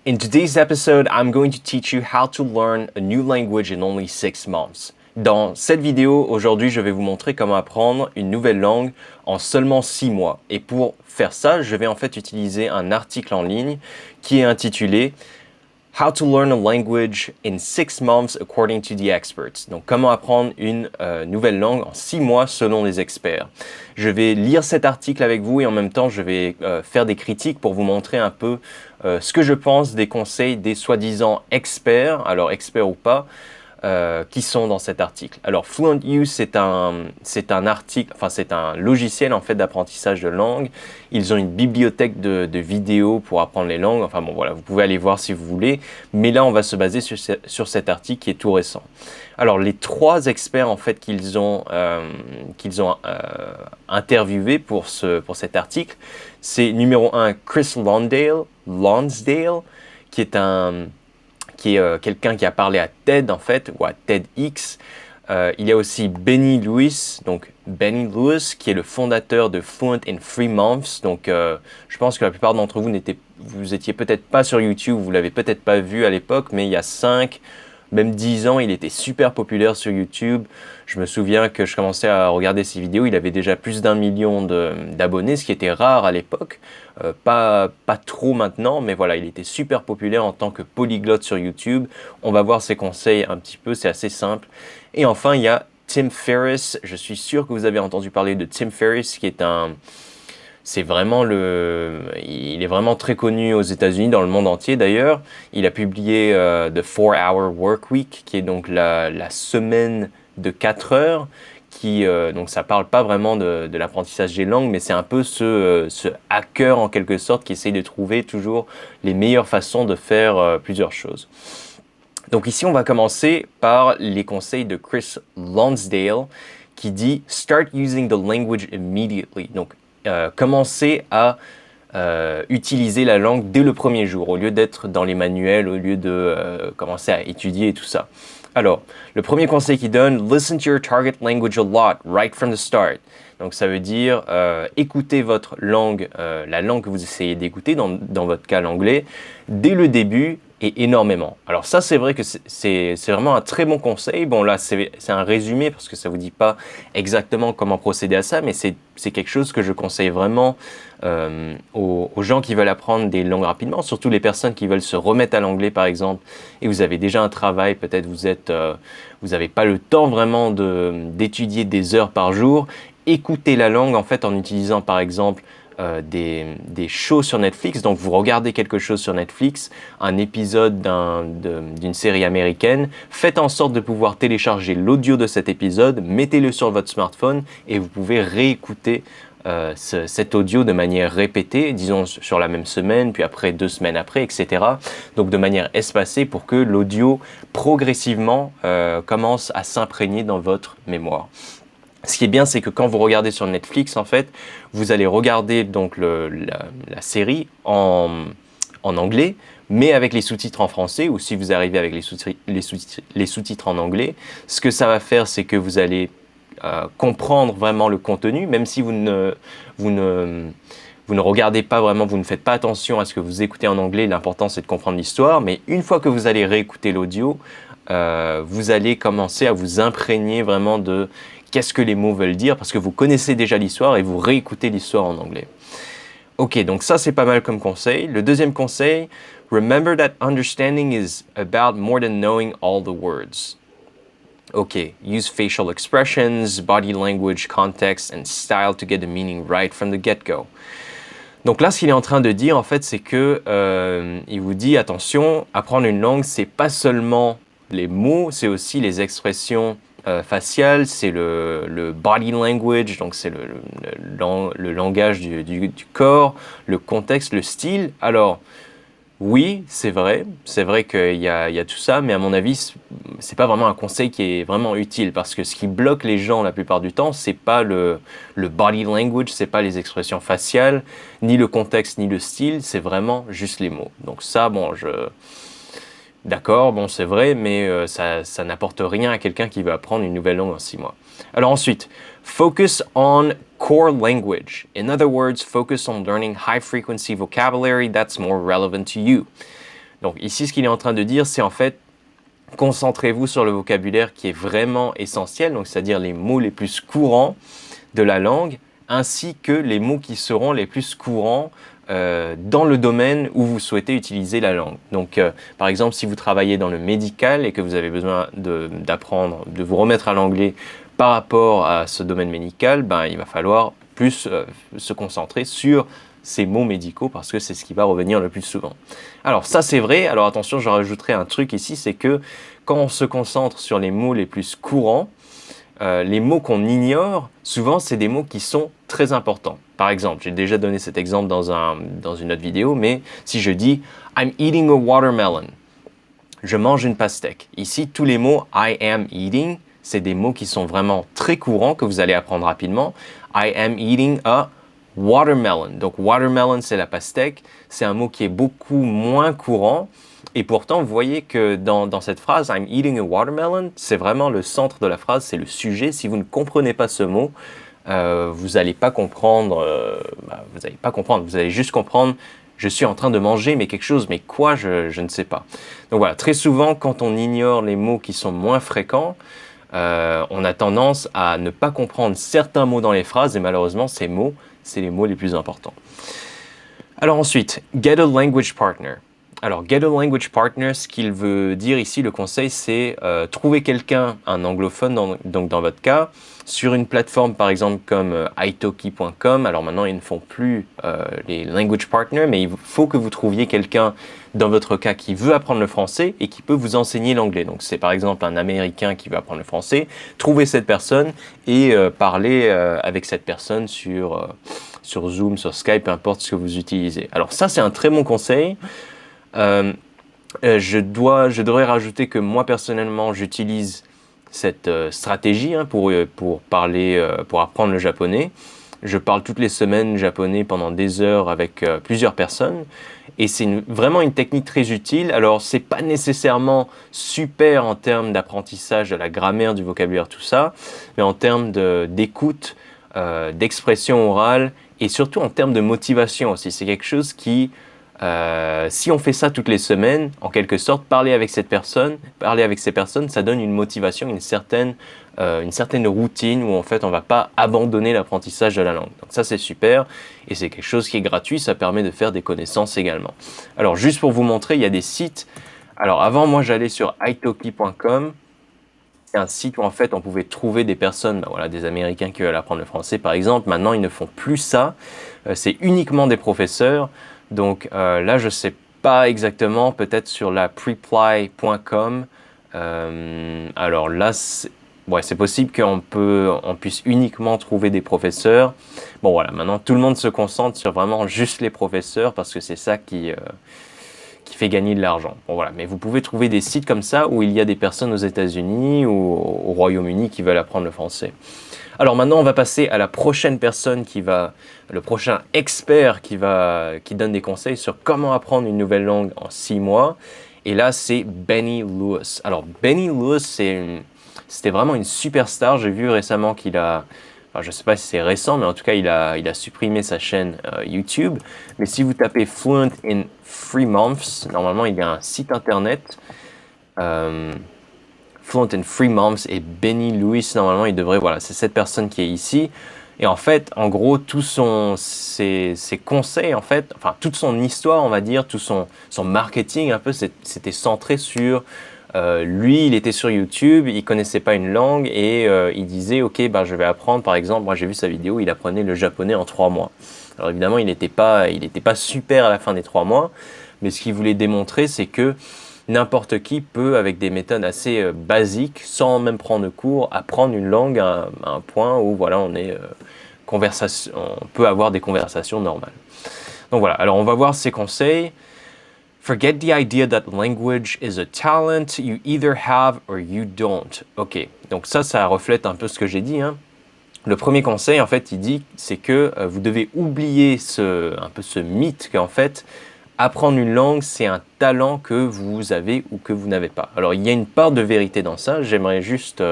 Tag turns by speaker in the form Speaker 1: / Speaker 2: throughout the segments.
Speaker 1: In today's episode, I'm going to teach you how to learn a new language in only 6 months. Dans cette vidéo, aujourd'hui, je vais vous montrer comment apprendre une nouvelle langue en seulement 6 mois. Et pour faire ça, je vais en fait utiliser un article en ligne qui est intitulé How to learn a language in 6 months according to the experts. Donc, comment apprendre une nouvelle langue en 6 mois selon les experts. Je vais lire cet article avec vous et en même temps, je vais faire des critiques pour vous montrer un peu ce que je pense des conseils des soi-disant experts, alors experts ou pas, qui sont dans cet article. Alors Fluent You, c'est un article, enfin c'est un logiciel en fait d'apprentissage de langue. Ils ont une bibliothèque de vidéos pour apprendre les langues. Enfin bon voilà, vous pouvez aller voir si vous voulez. Mais là, on va se baser sur cet article qui est tout récent. Alors les 3 experts en fait qu'ils ont interviewés pour cet article, c'est numéro 1 Chris Lonsdale, qui est quelqu'un qui a parlé à TED en fait, ou à TEDx. Il y a aussi Benny Lewis, qui est le fondateur de Fluent in 3 Months. Donc, je pense que la plupart d'entre vous vous étiez peut-être pas sur YouTube, vous l'avez peut-être pas vu à l'époque, mais il y a 5, même 10 ans, il était super populaire sur YouTube. Je me souviens que je commençais à regarder ses vidéos, il avait déjà plus d'1 million d'abonnés, ce qui était rare à l'époque. Pas trop maintenant, mais voilà, il était super populaire en tant que polyglotte sur YouTube. On va voir ses conseils un petit peu, c'est assez simple. Et enfin, il y a Tim Ferriss. Je suis sûr que vous avez entendu parler de Tim Ferriss, qui est il est vraiment très connu aux États-Unis, dans le monde entier d'ailleurs. Il a publié The 4-Hour Workweek, qui est donc la semaine de 4 heures, donc ça parle pas vraiment de l'apprentissage des langues, mais c'est un peu ce hacker en quelque sorte qui essaye de trouver toujours les meilleures façons de faire plusieurs choses. Donc ici, on va commencer par les conseils de Chris Lonsdale qui dit « Start using the language immediately ». Donc, commencez à utiliser la langue dès le premier jour, au lieu d'être dans les manuels, au lieu de commencer à étudier et tout ça. Alors, le premier conseil qu'il donne, listen to your target language a lot, right from the start. Donc, ça veut dire écoutez votre langue, la langue que vous essayez d'écouter, dans votre cas l'anglais, dès le début et énormément. Alors ça, c'est vrai que c'est vraiment un très bon conseil. Bon, là, c'est un résumé parce que ça vous dit pas exactement comment procéder à ça, mais c'est quelque chose que je conseille vraiment aux gens qui veulent apprendre des langues rapidement, surtout les personnes qui veulent se remettre à l'anglais par exemple, et vous avez déjà un travail, peut-être vous n'avez pas le temps vraiment d'étudier des heures par jour. Écoutez la langue en fait en utilisant par exemple des shows sur Netflix. Donc vous regardez quelque chose sur Netflix, un épisode d'une série américaine, faites en sorte de pouvoir télécharger l'audio de cet épisode, mettez-le sur votre smartphone et vous pouvez réécouter cet audio de manière répétée, disons sur la même semaine, puis après 2 semaines après, etc. Donc de manière espacée pour que l'audio progressivement commence à s'imprégner dans votre mémoire. Ce qui est bien, c'est que quand vous regardez sur Netflix, en fait, vous allez regarder donc la série en anglais, mais avec les sous-titres en français, ou si vous arrivez avec les sous-titres en anglais, ce que ça va faire, c'est que vous allez comprendre vraiment le contenu, même si vous ne regardez pas vraiment, vous ne faites pas attention à ce que vous écoutez en anglais, l'important c'est de comprendre l'histoire, mais une fois que vous allez réécouter l'audio, vous allez commencer à vous imprégner vraiment de qu'est-ce que les mots veulent dire, parce que vous connaissez déjà l'histoire et vous réécoutez l'histoire en anglais. Ok, donc ça c'est pas mal comme conseil. Le deuxième conseil, remember that understanding is about more than knowing all the words. Ok, use facial expressions, body language, context and style to get the meaning right from the get-go. Donc là, ce qu'il est en train de dire, en fait, c'est que il vous dit, attention, apprendre une langue, c'est pas seulement les mots, c'est aussi les expressions faciales, c'est le body language, donc c'est le langage du corps, le contexte, le style. Alors, oui, c'est vrai qu'il y a tout ça, mais à mon avis, c'est pas vraiment un conseil qui est vraiment utile, parce que ce qui bloque les gens la plupart du temps, c'est pas le body language, c'est pas les expressions faciales, ni le contexte, ni le style, c'est vraiment juste les mots. Donc ça, bon, d'accord, bon, c'est vrai, mais ça n'apporte rien à quelqu'un qui veut apprendre une nouvelle langue en 6 mois. Alors ensuite, focus on core language. In other words, focus on learning high-frequency vocabulary that's more relevant to you. Donc ici, ce qu'il est en train de dire, c'est en fait, concentrez-vous sur le vocabulaire qui est vraiment essentiel, donc c'est-à-dire les mots les plus courants de la langue, ainsi que les mots qui seront les plus courants dans le domaine où vous souhaitez utiliser la langue. Donc, par exemple, si vous travaillez dans le médical et que vous avez besoin d'apprendre, de vous remettre à l'anglais par rapport à ce domaine médical, ben, il va falloir plus se concentrer sur ces mots médicaux parce que c'est ce qui va revenir le plus souvent. Alors ça c'est vrai, alors attention, je rajouterai un truc ici, c'est que quand on se concentre sur les mots les plus courants, les mots qu'on ignore, souvent c'est des mots qui sont très importants. Par exemple, j'ai déjà donné cet exemple dans une autre vidéo, mais si je dis « I'm eating a watermelon », je mange une pastèque. Ici, tous les mots « I am eating », c'est des mots qui sont vraiment très courants, que vous allez apprendre rapidement. « I am eating a watermelon ». Donc, watermelon, c'est la pastèque. C'est un mot qui est beaucoup moins courant. Et pourtant, vous voyez que dans cette phrase, I'm eating a watermelon, c'est vraiment le centre de la phrase, c'est le sujet. Si vous ne comprenez pas ce mot, vous n'allez pas comprendre, vous allez juste comprendre, je suis en train de manger, mais quelque chose, mais quoi, je ne sais pas. Donc voilà, très souvent, quand on ignore les mots qui sont moins fréquents, on a tendance à ne pas comprendre certains mots dans les phrases, et malheureusement, ces mots, c'est les mots les plus importants. Alors ensuite, get a language partner. Alors, get a language partner, ce qu'il veut dire ici, le conseil, c'est trouver quelqu'un, un anglophone, donc dans votre cas, sur une plateforme par exemple comme italki.com. Alors maintenant, ils ne font plus les language partners, mais il faut que vous trouviez quelqu'un dans votre cas qui veut apprendre le français et qui peut vous enseigner l'anglais. Donc c'est par exemple un Américain qui veut apprendre le français, trouvez cette personne et parlez avec cette personne sur Zoom, sur Skype, peu importe ce que vous utilisez. Alors ça, c'est un très bon conseil. Je devrais rajouter que moi personnellement j'utilise cette stratégie pour apprendre le japonais. Je parle toutes les semaines japonais pendant des heures avec plusieurs personnes et c'est vraiment une technique très utile. Alors c'est pas nécessairement super en termes d'apprentissage de la grammaire, du vocabulaire, tout ça, mais en termes d'écoute, d'expression orale et surtout en termes de motivation aussi. C'est quelque chose qui si on fait ça toutes les semaines, en quelque sorte, parler avec ces personnes, ça donne une motivation, une certaine routine où en fait on va pas abandonner l'apprentissage de la langue. Donc ça c'est super et c'est quelque chose qui est gratuit, ça permet de faire des connaissances également. Alors juste pour vous montrer, il y a des sites. Alors avant moi j'allais sur italki.com. C'est un site où en fait on pouvait trouver des personnes, des Américains qui veulent apprendre le français par exemple. Maintenant ils ne font plus ça, c'est uniquement des professeurs. Donc là, je ne sais pas exactement, peut-être sur la preply.com. Alors là, c'est possible qu'on puisse uniquement trouver des professeurs. Bon voilà, maintenant tout le monde se concentre sur vraiment juste les professeurs parce que c'est ça qui fait gagner de l'argent. Bon voilà, mais vous pouvez trouver des sites comme ça où il y a des personnes aux États-Unis ou au Royaume-Uni qui veulent apprendre le français. Alors maintenant, on va passer à la prochaine personne le prochain expert qui donne des conseils sur comment apprendre une nouvelle langue en 6 mois. Et là, c'est Benny Lewis. Alors, Benny Lewis, c'était vraiment une superstar. J'ai vu récemment je ne sais pas si c'est récent, mais en tout cas, il a supprimé sa chaîne YouTube. Mais si vous tapez Fluent in 3 Months, normalement, il y a un site internet. Fluent in 3 Months et Benny Lewis, normalement, c'est cette personne qui est ici. Et en fait, en gros, ses conseils, en fait, enfin, toute son histoire, on va dire, tout son marketing, un peu, c'était centré sur lui, il était sur YouTube, il connaissait pas une langue et il disait, ok, je vais apprendre, par exemple, moi j'ai vu sa vidéo, il apprenait le japonais en 3 mois. Alors évidemment, il n'était pas super à la fin des 3 mois, mais ce qu'il voulait démontrer, c'est que n'importe qui peut, avec des méthodes assez basiques, sans même prendre de cours, apprendre une langue à un point où on peut avoir des conversations normales. Donc voilà, alors on va voir ces conseils. Forget the idea that language is a talent you either have or you don't. Ok, donc ça reflète un peu ce que j'ai dit. Le premier conseil, en fait, il dit, c'est que vous devez oublier un peu ce mythe qu'en fait, apprendre une langue, c'est un talent que vous avez ou que vous n'avez pas. Alors, il y a une part de vérité dans ça. J'aimerais juste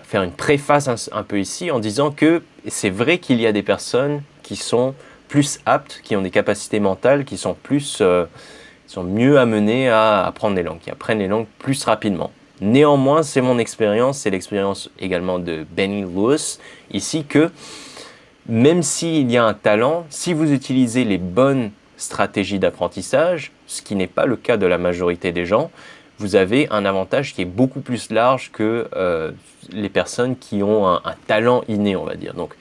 Speaker 1: faire une préface un peu ici en disant que c'est vrai qu'il y a des personnes qui sont plus aptes, qui ont des capacités mentales, qui sont plus sont mieux amenés à apprendre les langues, qui apprennent les langues plus rapidement. Néanmoins, c'est mon expérience, c'est l'expérience également de Benny Lewis ici, que même s'il y a un talent, si vous utilisez les bonnes stratégies d'apprentissage, ce qui n'est pas le cas de la majorité des gens, vous avez un avantage qui est beaucoup plus large que les personnes qui ont un talent inné, on va dire. Donc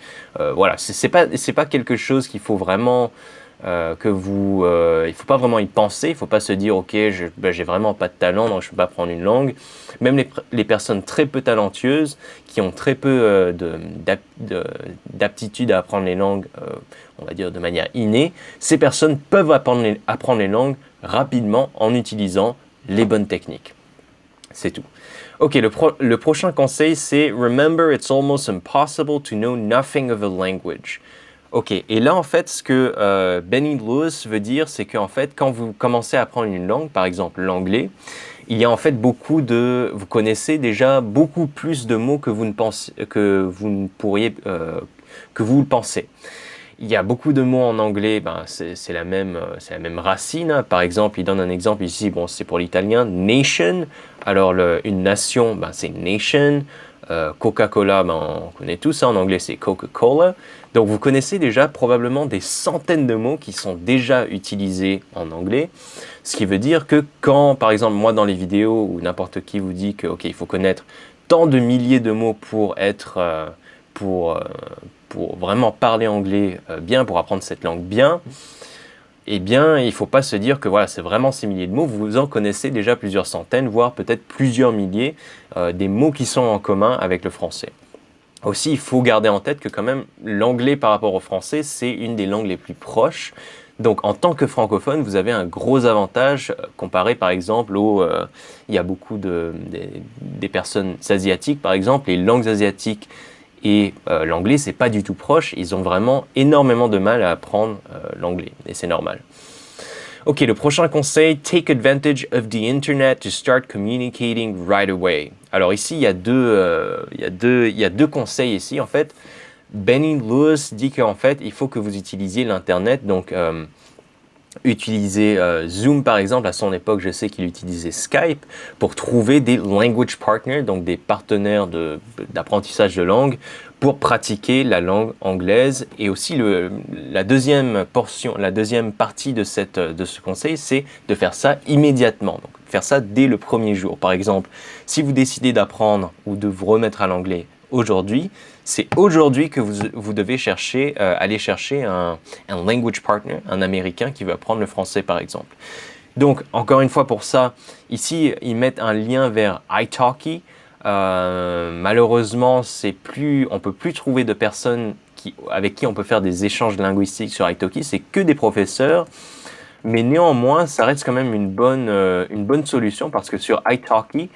Speaker 1: voilà, c'est pas quelque chose qu'il faut vraiment il faut pas vraiment y penser, il faut pas se dire ok, j'ai vraiment pas de talent, donc je peux pas apprendre une langue. Même les personnes très peu talentueuses, qui ont très peu d'aptitude à apprendre les langues, on va dire de manière innée, ces personnes peuvent apprendre les langues rapidement en utilisant les bonnes techniques. C'est tout. Ok, le prochain conseil, c'est Remember, it's almost impossible to know nothing of a language. Ok, et là en fait, ce que Benny Lewis veut dire, c'est qu'en fait, quand vous commencez à apprendre une langue, par exemple l'anglais, il y a en fait vous connaissez déjà beaucoup plus de mots que vous le pensez. Il y a beaucoup de mots en anglais, c'est la même racine, hein. Par exemple, il donne un exemple ici, bon, c'est pour l'italien, nation. Alors, une nation, c'est nation. Coca-Cola, on connaît tous ça, en anglais, c'est Coca-Cola. Donc, vous connaissez déjà probablement des centaines de mots qui sont déjà utilisés en anglais. Ce qui veut dire que quand, par exemple, moi, dans les vidéos, ou n'importe qui vous dit que, ok, il faut connaître tant de milliers de mots pour vraiment parler anglais bien, pour apprendre cette langue bien, eh bien, il ne faut pas se dire que voilà, c'est vraiment ces milliers de mots. Vous en connaissez déjà plusieurs centaines, voire peut-être plusieurs milliers, des mots qui sont en commun avec le français. Aussi, il faut garder en tête que quand même, l'anglais par rapport au français, c'est une des langues les plus proches. Donc, en tant que francophone, vous avez un gros avantage comparé, par exemple, il y a beaucoup des personnes asiatiques, par exemple, les langues asiatiques et l'anglais, c'est pas du tout proche. Ils ont vraiment énormément de mal à apprendre l'anglais, et c'est normal. Ok, le prochain conseil, take advantage of the internet to start communicating right away. Alors ici, il y a deux conseils ici. En fait, Benny Lewis dit qu'en fait, il faut que vous utilisiez l'internet. Donc, utiliser Zoom par exemple. À son époque, je sais qu'il utilisait Skype pour trouver des language partners, donc des partenaires d'apprentissage de langue, pour pratiquer la langue anglaise. Et aussi la deuxième partie de ce conseil, c'est de faire ça immédiatement. Donc faire ça dès le premier jour. Par exemple, si vous décidez d'apprendre ou de vous remettre à l'anglais aujourd'hui, c'est aujourd'hui que vous devez aller chercher un language partner, un Américain qui veut apprendre le français par exemple. Donc, encore une fois pour ça, ici, ils mettent un lien vers italki. Malheureusement, on ne peut plus trouver de personnes avec qui on peut faire des échanges linguistiques sur italki, c'est que des professeurs. Mais néanmoins, ça reste quand même une bonne solution parce que sur italki,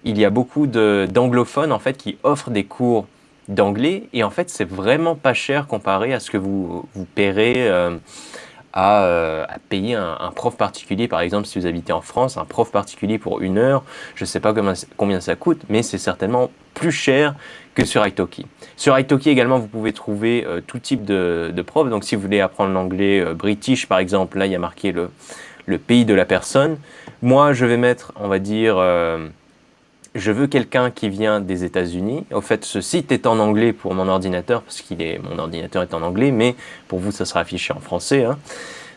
Speaker 1: il y a beaucoup d'anglophones en fait qui offrent des cours d'anglais et en fait c'est vraiment pas cher comparé à ce que vous paierez à payer un prof particulier. Par exemple, si vous habitez en France, un prof particulier pour 1 heure, je ne sais pas combien ça coûte, mais c'est certainement plus cher que sur italki. Sur italki également, vous pouvez trouver tout type de profs. Donc si vous voulez apprendre l'anglais british par exemple, là il y a marqué le pays de la personne. Moi je vais mettre, on va dire, je veux quelqu'un qui vient des États-Unis. Au fait, ce site est en anglais pour mon ordinateur, parce mon ordinateur est en anglais, mais pour vous, ça sera affiché en français, hein.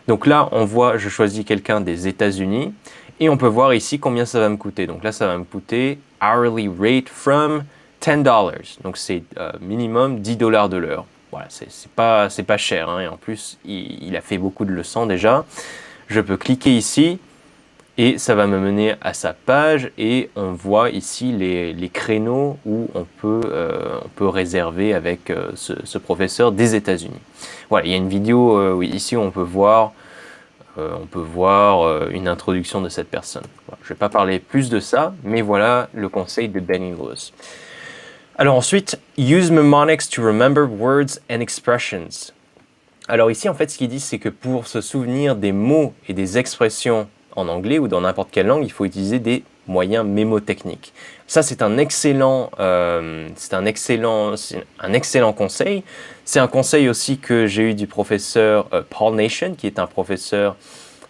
Speaker 1: Donc là, je choisis quelqu'un des États-Unis, et on peut voir ici combien ça va me coûter. Donc là, ça va me coûter hourly rate from $10. Donc c'est minimum $10 de l'heure. Voilà, c'est pas cher, hein. Et en plus, il a fait beaucoup de leçons déjà. Je peux cliquer ici. Et ça va me mener à sa page et on voit ici les créneaux où on peut réserver avec ce professeur des États-Unis. Voilà, il y a une vidéo ici où on peut voir une introduction de cette personne. Voilà, je ne vais pas parler plus de ça, mais voilà le conseil de Benny Lewis. Alors ensuite, use mnemonics to remember words and expressions. Alors ici, en fait, ce qu'il dit, c'est que pour se souvenir des mots et des expressions en anglais ou dans n'importe quelle langue, il faut utiliser des moyens mémotechniques. Ça, c'est un excellent conseil. C'est un conseil aussi que j'ai eu du professeur Paul Nation, qui est un professeur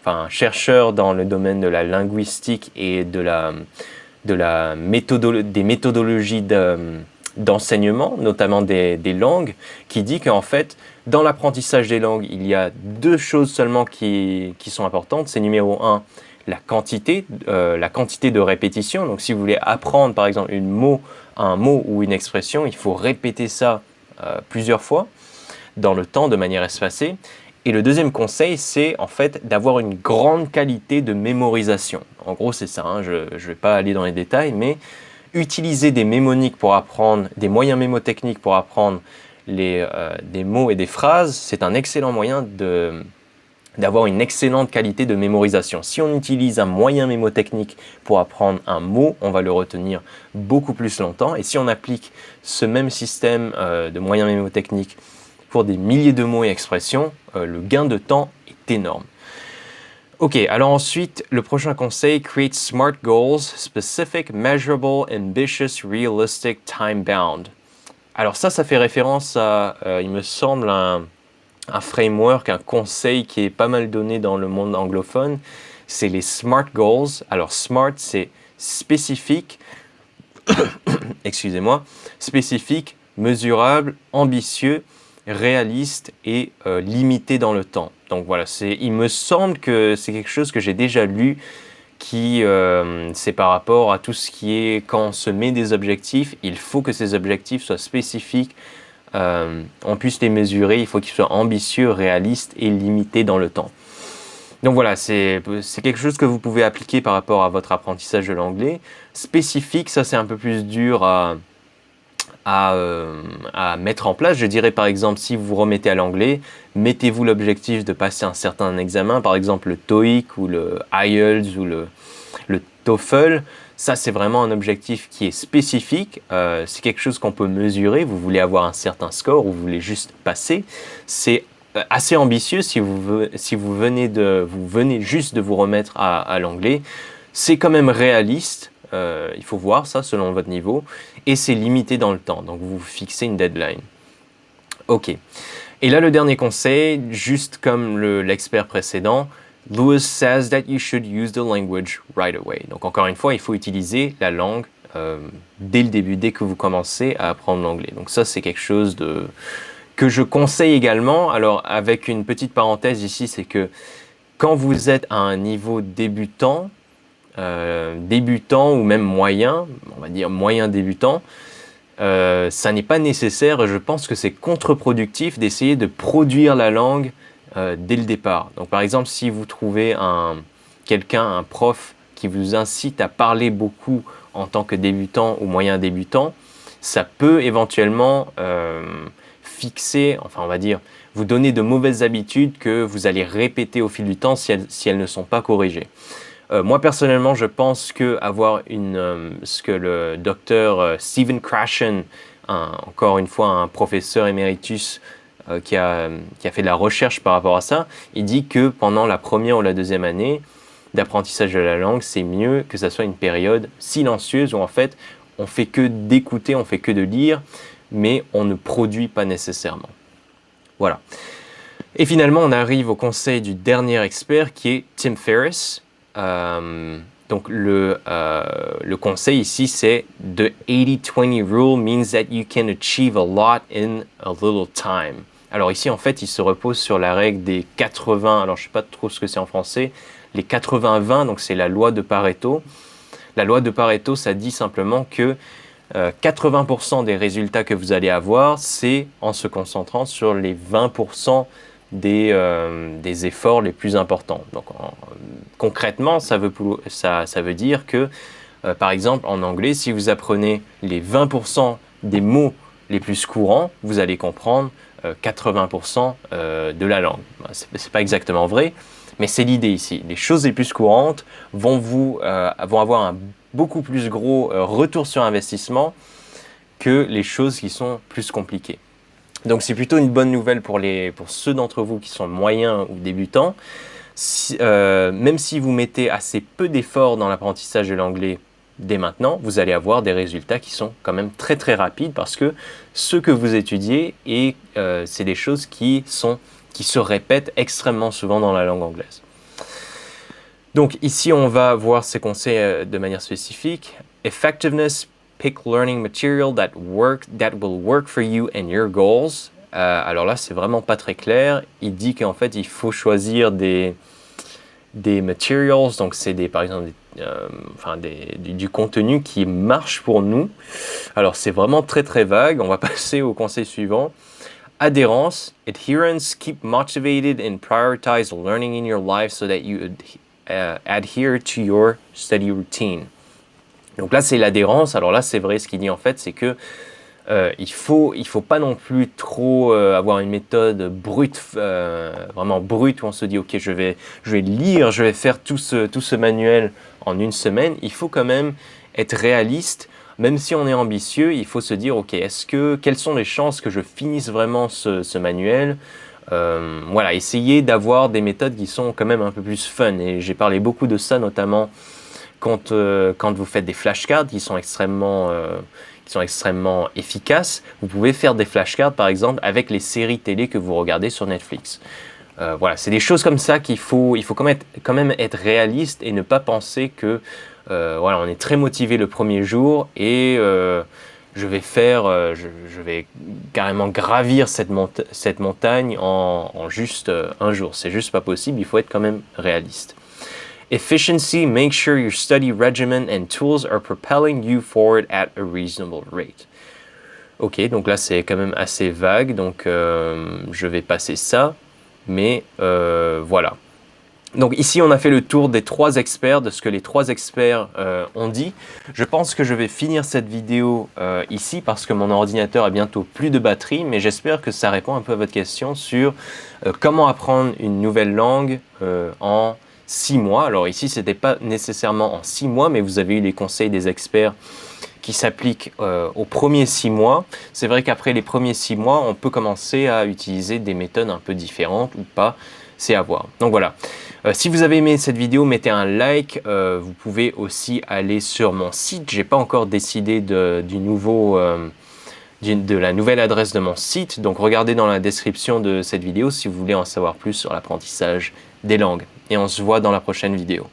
Speaker 1: enfin, un chercheur dans le domaine de la linguistique et des méthodologies d'enseignement, notamment des langues, qui dit qu'en fait, dans l'apprentissage des langues, il y a deux choses seulement qui sont importantes. C'est numéro un, la quantité de répétition. Donc si vous voulez apprendre par exemple un mot ou une expression, il faut répéter ça plusieurs fois dans le temps de manière espacée. Et le deuxième conseil, c'est en fait d'avoir une grande qualité de mémorisation. En gros, c'est ça, hein, je ne vais pas aller dans les détails, mais utiliser des mémoniques pour apprendre, des moyens mémotechniques pour apprendre des mots et des phrases, c'est un excellent moyen d'avoir une excellente qualité de mémorisation. Si on utilise un moyen mémotechnique pour apprendre un mot, on va le retenir beaucoup plus longtemps. Et si on applique ce même système de moyens mémotechniques pour des milliers de mots et expressions, le gain de temps est énorme. Ok, alors ensuite, le prochain conseil, create smart goals, specific, measurable, ambitious, realistic, time-bound. Alors ça fait référence à, il me semble, un framework, un conseil qui est pas mal donné dans le monde anglophone, c'est les SMART goals. Alors SMART, c'est spécifique, excusez-moi, spécifique, mesurable, ambitieux, réaliste et limité dans le temps. Donc voilà, il me semble que c'est quelque chose que j'ai déjà lu, qui c'est par rapport à tout ce qui est quand on se met des objectifs, il faut que ces objectifs soient spécifiques, on puisse les mesurer, il faut qu'ils soient ambitieux, réalistes et limités dans le temps. Donc voilà, c'est quelque chose que vous pouvez appliquer par rapport à votre apprentissage de l'anglais. Spécifique, ça c'est un peu plus dur à mettre en place. Je dirais par exemple, si vous vous remettez à l'anglais, mettez-vous l'objectif de passer un certain examen, par exemple le TOEIC ou le IELTS ou le TOEFL. Ça, c'est vraiment un objectif qui est spécifique. C'est quelque chose qu'on peut mesurer. Vous voulez avoir un certain score ou vous voulez juste passer. C'est assez ambitieux si vous venez juste de vous remettre à l'anglais. C'est quand même réaliste. Il faut voir ça selon votre niveau. Et c'est limité dans le temps. Donc, vous fixez une deadline. OK. Et là, le dernier conseil, juste comme l'expert précédent, Lewis says that you should use the language right away. Donc, encore une fois, il faut utiliser la langue dès le début, dès que vous commencez à apprendre l'anglais. Donc, ça, c'est quelque chose que je conseille également. Alors, avec une petite parenthèse ici, c'est que quand vous êtes à un niveau débutant ou même moyen, on va dire moyen débutant, ça n'est pas nécessaire. Je pense que c'est contre-productif d'essayer de produire la langue dès le départ. Donc par exemple, si vous trouvez un prof qui vous incite à parler beaucoup en tant que débutant ou moyen débutant, ça peut éventuellement on va dire, vous donner de mauvaises habitudes que vous allez répéter au fil du temps si elles ne sont pas corrigées. Moi personnellement, je pense que avoir ce que le docteur Stephen Krashen, encore une fois un professeur éméritus qui a fait de la recherche par rapport à ça, il dit que pendant la première ou la deuxième année d'apprentissage de la langue, c'est mieux que ça soit une période silencieuse où en fait on fait que d'écouter, on fait que de lire, mais on ne produit pas nécessairement. Voilà. Et finalement, on arrive au conseil du dernier expert qui est Tim Ferriss. Donc le conseil ici, c'est The 80-20 rule means that you can achieve a lot in a little time. Alors ici, en fait, il se repose sur la règle des 80, alors je ne sais pas trop ce que c'est en français, les 80-20, donc c'est la loi de Pareto. La loi de Pareto, ça dit simplement que 80% des résultats que vous allez avoir, c'est en se concentrant sur les 20% des efforts les plus importants. Donc concrètement, ça veut dire que, par exemple, en anglais, si vous apprenez les 20% des mots les plus courants, vous allez comprendre 80% de la langue. C'est pas exactement vrai, mais c'est l'idée ici. Les choses les plus courantes vont avoir un beaucoup plus gros retour sur investissement que les choses qui sont plus compliquées. Donc c'est plutôt une bonne nouvelle pour ceux d'entre vous qui sont moyens ou débutants. Même si vous mettez assez peu d'efforts dans l'apprentissage de l'anglais dès maintenant, vous allez avoir des résultats qui sont quand même très très rapides parce que ce que vous étudiez, c'est des choses qui se répètent extrêmement souvent dans la langue anglaise. Donc ici, on va voir ces conseils de manière spécifique. Effectiveness, pick learning material that will work for you and your goals. Alors là, c'est vraiment pas très clair. Il dit qu'en fait, il faut choisir des materials, donc c'est par exemple du contenu qui marche pour nous. Alors c'est vraiment très très vague. On va passer au conseil suivant. Adhérence, adherence, keep motivated and prioritize learning in your life so that you adhere to your study routine. Donc là, c'est l'adhérence. Alors là, c'est vrai, ce qu'il dit en fait, c'est que il faut pas non plus trop avoir une méthode brute, vraiment brute, où on se dit ok, je vais lire, je vais faire tout ce manuel en une semaine. Il faut quand même être réaliste. Même si on est ambitieux, il faut se dire ok, quelles sont les chances que je finisse vraiment ce manuel? Voilà, essayez d'avoir des méthodes qui sont quand même un peu plus fun. Et j'ai parlé beaucoup de ça, notamment quand vous faites des flashcards qui sont extrêmement efficaces. Vous pouvez faire des flashcards, par exemple, avec les séries télé que vous regardez sur Netflix. Voilà, c'est des choses comme ça qu'il faut quand même être réaliste et ne pas penser que voilà, on est très motivé le premier jour et je vais carrément gravir cette montagne en juste un jour. C'est juste pas possible, il faut être quand même réaliste. Efficiency, make sure your study regimen and tools are propelling you forward at a reasonable rate. Ok, donc là c'est quand même assez vague, donc je vais passer ça, mais voilà. Donc ici on a fait le tour des 3 experts, de ce que les 3 experts ont dit. Je pense que je vais finir cette vidéo ici parce que mon ordinateur a bientôt plus de batterie, mais j'espère que ça répond un peu à votre question sur comment apprendre une nouvelle langue en 6 mois. Alors ici c'était pas nécessairement en 6 mois, mais vous avez eu les conseils des experts qui s'appliquent aux premiers 6 mois. C'est vrai qu'après les premiers 6 mois, on peut commencer à utiliser des méthodes un peu différentes ou pas, c'est à voir. Donc voilà. Si vous avez aimé cette vidéo, mettez un like. Vous pouvez aussi aller sur mon site. J'ai pas encore décidé de la nouvelle adresse de mon site. Donc regardez dans la description de cette vidéo si vous voulez en savoir plus sur l'apprentissage des langues. Et on se voit dans la prochaine vidéo.